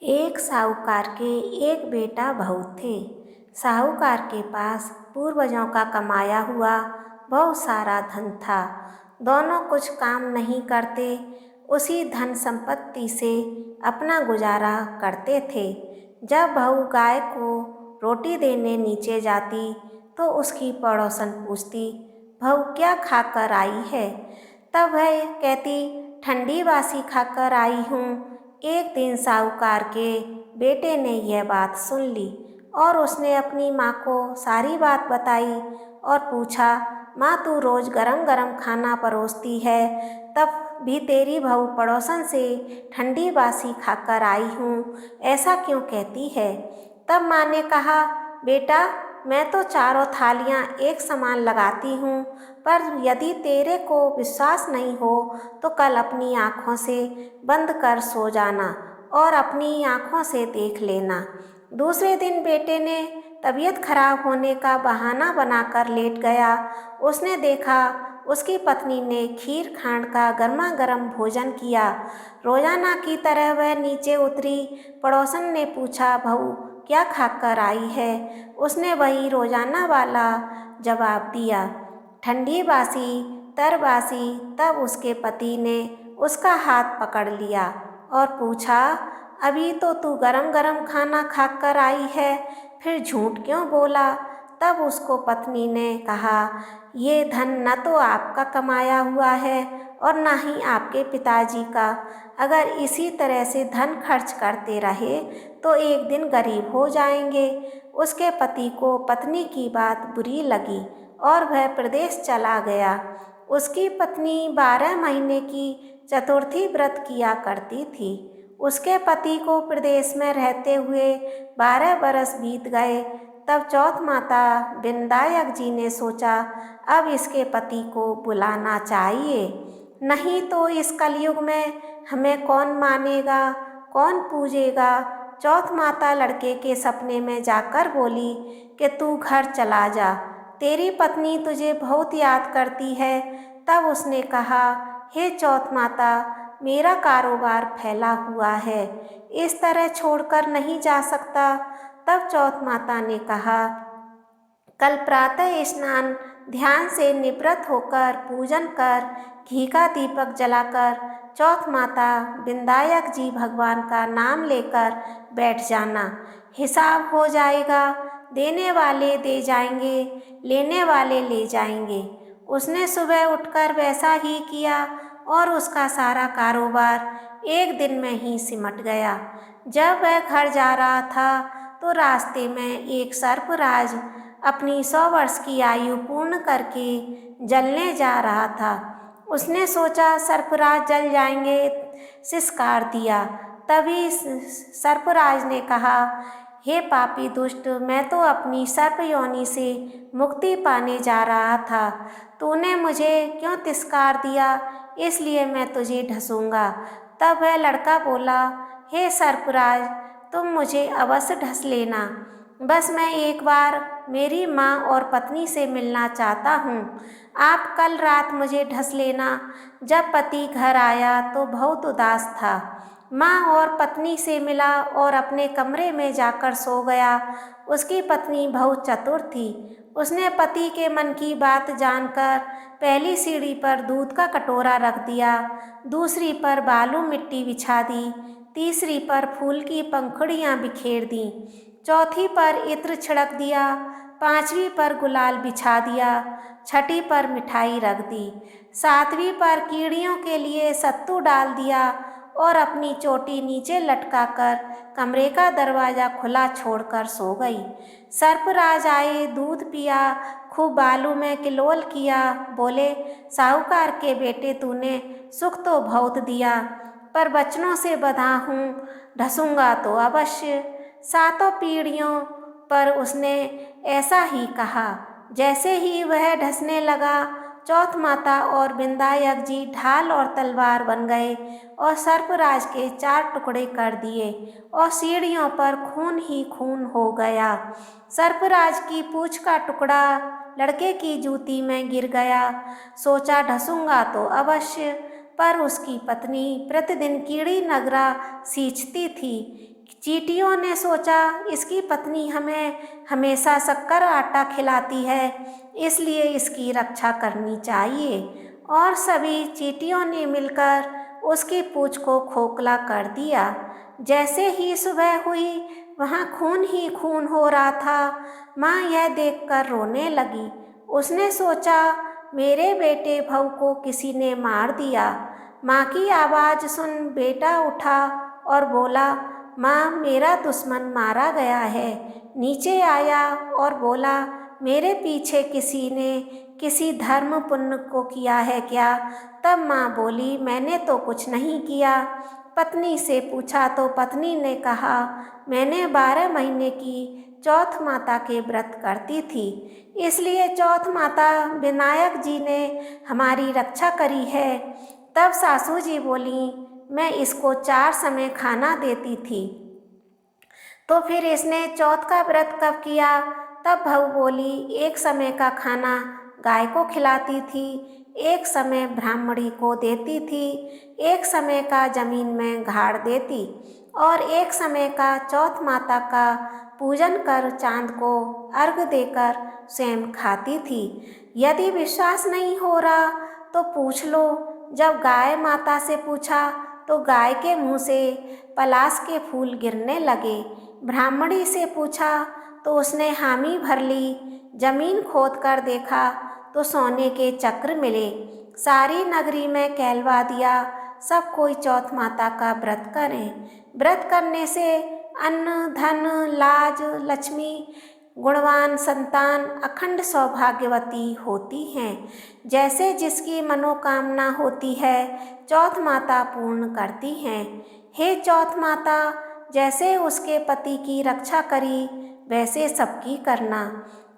एक साहूकार के एक बेटा बहू थे। साहूकार के पास पूर्वजों का कमाया हुआ बहुत सारा धन था। दोनों कुछ काम नहीं करते, उसी धन संपत्ति से अपना गुजारा करते थे। जब बहू गाय को रोटी देने नीचे जाती तो उसकी पड़ोसन पूछती, बहू क्या खाकर आई है? तब वह कहती, ठंडी बासी खाकर आई हूँ। एक दिन साहूकार के बेटे ने यह बात सुन ली और उसने अपनी माँ को सारी बात बताई और पूछा, माँ तू रोज़ गरम गरम खाना परोसती है, तब भी तेरी बहू पड़ोसन से ठंडी बासी खाकर आई हूँ, ऐसा क्यों कहती है? तब माँ ने कहा, बेटा मैं तो चारों थालियाँ एक समान लगाती हूँ, पर यदि तेरे को विश्वास नहीं हो तो कल अपनी आँखों से बंद कर सो जाना और अपनी आँखों से देख लेना। दूसरे दिन बेटे ने तबीयत खराब होने का बहाना बनाकर लेट गया। उसने देखा उसकी पत्नी ने खीर खांड का गर्मा गर्म भोजन किया। रोजाना की तरह वह नीचे उतरी। पड़ोसन ने पूछा, बहू क्या खाकर आई है? उसने वही रोजाना वाला जवाब दिया, ठंडी बासी तरबासी। तब उसके पति ने उसका हाथ पकड़ लिया और पूछा, अभी तो तू गरम गरम खाना खाकर आई है, फिर झूठ क्यों बोला? तब उसको पत्नी ने कहा, ये धन न तो आपका कमाया हुआ है और न ही आपके पिताजी का। अगर इसी तरह से धन खर्च करते रहे तो एक दिन गरीब हो जाएंगे। उसके पति को पत्नी की बात बुरी लगी और वह प्रदेश चला गया। उसकी पत्नी 12 महीने की चतुर्थी व्रत किया करती थी। उसके पति को प्रदेश में रहते हुए 12 बरस बीत गए। तब चौथ माता विनायक जी ने सोचा, अब इसके पति को बुलाना चाहिए, नहीं तो इस कलयुग में हमें कौन मानेगा, कौन पूजेगा। चौथ माता लड़के के सपने में जाकर बोली कि तू घर चला जा, तेरी पत्नी तुझे बहुत याद करती है। तब उसने कहा, हे चौथ माता, मेरा कारोबार फैला हुआ है, इस तरह छोड़कर नहीं जा सकता। तब चौथ माता ने कहा, कल प्रातः स्नान ध्यान से निवृत्त होकर पूजन कर घी का दीपक जलाकर चौथ माता विनायक जी भगवान का नाम लेकर बैठ जाना, हिसाब हो जाएगा। देने वाले दे जाएंगे, लेने वाले ले जाएंगे। उसने सुबह उठकर वैसा ही किया और उसका सारा कारोबार एक दिन में ही सिमट गया। जब वह घर जा रहा था तो रास्ते में एक सर्पराज अपनी 100 वर्ष की आयु पूर्ण करके जलने जा रहा था। उसने सोचा सर्पराज जल जाएंगे, सिसकार दिया। तभी सर्पराज ने कहा, हे पापी दुष्ट, मैं तो अपनी सर्प योनि से मुक्ति पाने जा रहा था, तूने मुझे क्यों तिरस्कार दिया? इसलिए मैं तुझे ढसूंगा। तब वह लड़का बोला, हे सर्पराज, तुम मुझे अवश्य ढस लेना, बस मैं एक बार मेरी माँ और पत्नी से मिलना चाहता हूँ। आप कल रात मुझे ढस लेना। जब पति घर आया तो बहुत उदास था। माँ और पत्नी से मिला और अपने कमरे में जाकर सो गया। उसकी पत्नी बहुत चतुर थी। उसने पति के मन की बात जानकर पहली सीढ़ी पर दूध का कटोरा रख दिया, दूसरी पर बालू मिट्टी बिछा दी, तीसरी पर फूल की पंखुड़ियाँ बिखेर दी, चौथी पर इत्र छिड़क दिया, पांचवी पर गुलाल बिछा दिया, छठी पर मिठाई रख दी, सातवीं पर कीड़ियों के लिए सत्तू डाल दिया और अपनी चोटी नीचे लटकाकर कमरे का दरवाज़ा खुला छोड़कर सो गई। सर्पराज आए, दूध पिया, खूब बालू में किलोल किया। बोले, साहूकार के बेटे, तूने सुख तो बहुत दिया, पर बचनों से बंधा हूँ, ढसूंगा तो अवश्य। सातों पीढ़ियों पर उसने ऐसा ही कहा। जैसे ही वह ढसने लगा, चौथ माता और विनायक जी ढाल और तलवार बन गए और सर्पराज के 4 टुकड़े कर दिए और सीढ़ियों पर खून ही खून हो गया। सर्पराज की पूंछ का टुकड़ा लड़के की जूती में गिर गया। सोचा ढसूंगा तो अवश्य, पर उसकी पत्नी प्रतिदिन कीड़ी नगरा सींचती थी। चींटियों ने सोचा इसकी पत्नी हमें हमेशा शक्कर आटा खिलाती है, इसलिए इसकी रक्षा करनी चाहिए। और सभी चींटियों ने मिलकर उसकी पूंछ को खोखला कर दिया। जैसे ही सुबह हुई वहाँ खून ही खून हो रहा था। माँ यह देखकर रोने लगी। उसने सोचा मेरे बेटे भव को किसी ने मार दिया। माँ की आवाज़ सुन बेटा उठा और बोला, माँ मेरा दुश्मन मारा गया है। नीचे आया और बोला, मेरे पीछे किसी ने किसी धर्म पुण्य को किया है क्या? तब माँ बोली, मैंने तो कुछ नहीं किया। पत्नी से पूछा तो पत्नी ने कहा, मैंने 12 महीने की चौथ माता के व्रत करती थी, इसलिए चौथ माता विनायक जी ने हमारी रक्षा करी है। तब सासू जी बोली, मैं इसको 4 समय खाना देती थी। तो फिर इसने चौथ का व्रत कब किया? तब बहू बोली, 1 समय का खाना गाय को खिलाती थी, 1 समय ब्राह्मणी को देती थी, 1 समय का जमीन में गाड़ देती और 1 समय का चौथ माता का पूजन कर चांद को अर्घ देकर स्वयं खाती थी। यदि विश्वास नहीं हो रहा तो पूछ लो। जब गाय माता से पूछा तो गाय के मुंह से पलाश के फूल गिरने लगे। ब्राह्मणी से पूछा तो उसने हामी भर ली। जमीन खोद कर देखा तो सोने के चक्र मिले। सारी नगरी में कहलवा दिया, सब कोई चौथ माता का व्रत करें। व्रत करने से अन्न धन लाज लक्ष्मी गुणवान संतान अखंड सौभाग्यवती होती हैं। जैसे जिसकी मनोकामना होती है चौथ माता पूर्ण करती हैं। हे चौथ माता, जैसे उसके पति की रक्षा करी वैसे सबकी करना।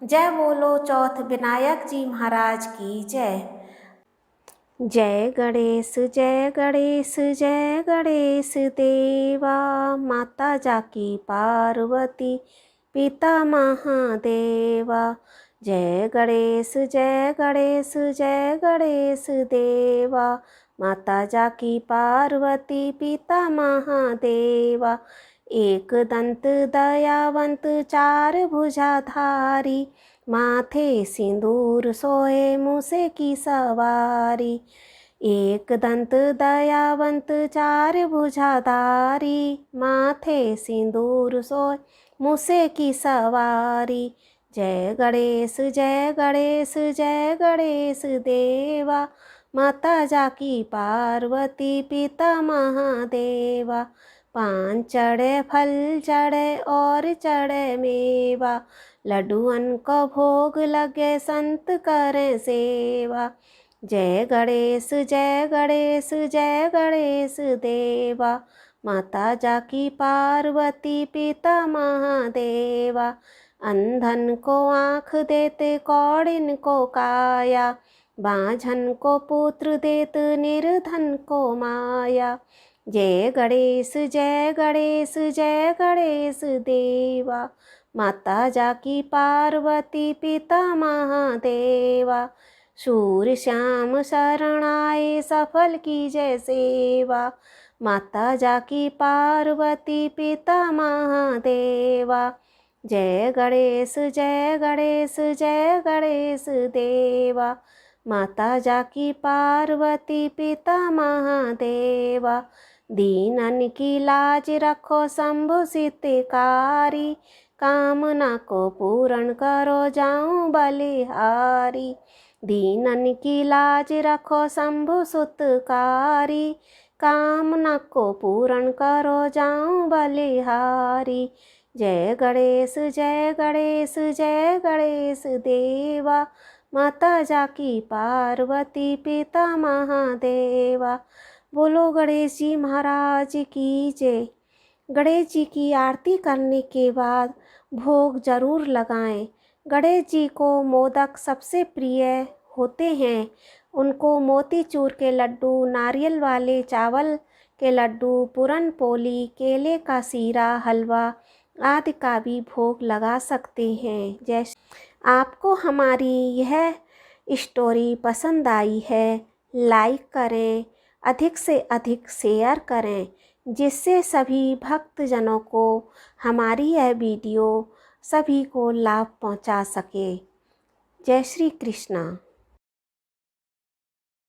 जय बोलो चौथ विनायक जी महाराज की जय। जय गणेश जय गणेश जय गणेश देवा, माता जाकी पार्वती पिता महादेवा। जय गणेश जय गणेश जय गणेश देवा, माता जाकी पार्वती पिता महादेवा। एक दंत दयावंत 4 भुजाधारी, माथे सिंदूर सोए मूसे की सवारी। एक दंत दयावंत 4 भुजाधारी, माथे सिंदूर सोए मूसे की सवारी। जय गणेश जय गणेश जय गणेश देवा, माता जाकी पार्वती पिता महादेवा। 5 चढ़े फल चढ़े और चढ़े मेवा, लड्डुअन को भोग लगे संत करें सेवा। जय गणेश जय गणेश जय गणेश देवा, माता जाकी पार्वती पिता महादेवा। अंधन को आँख देते कौड़िन को काया, बाझन को पुत्र देत निर्धन को माया। जय गणेश जय गणेश जय गणेश देवा, माता जाकी पार्वती पिता महादेवा। शूर श्याम शरण आए सफल की जय सेवा, माता जाकी पार्वती पिता महादेवा। जय गणेश जय गणेश जय गणेश देवा, माता जाकी पार्वती पिता महादेवा। दीनन की लाज रखो शंभु सितकारी, कामना को पूर्ण करो जाऊं बलिहारी। दीनन की लाज रखो शंभु सुतकारी, कामना को पूर्ण करो जाऊं बलिहारी। जय गणेश जय गणेश जय गणेश देवा, माता जाकी पार्वती पिता महादेवा। बोलो गणेश जी महाराज की जय। गणेश जी की आरती करने के बाद भोग जरूर लगाएं। गणेश जी को मोदक सबसे प्रिय होते हैं। उनको मोतीचूर के लड्डू, नारियल वाले चावल के लड्डू, पूरन पोली, केले का सीरा, हलवा आदि का भी भोग लगा सकते हैं। जैसे आपको हमारी यह स्टोरी पसंद आई है, लाइक करें, अधिक से अधिक शेयर करें। जिससे सभी भक्तजनों को हमारी यह वीडियो सभी को लाभ पहुंचा सके। जय श्री कृष्णा।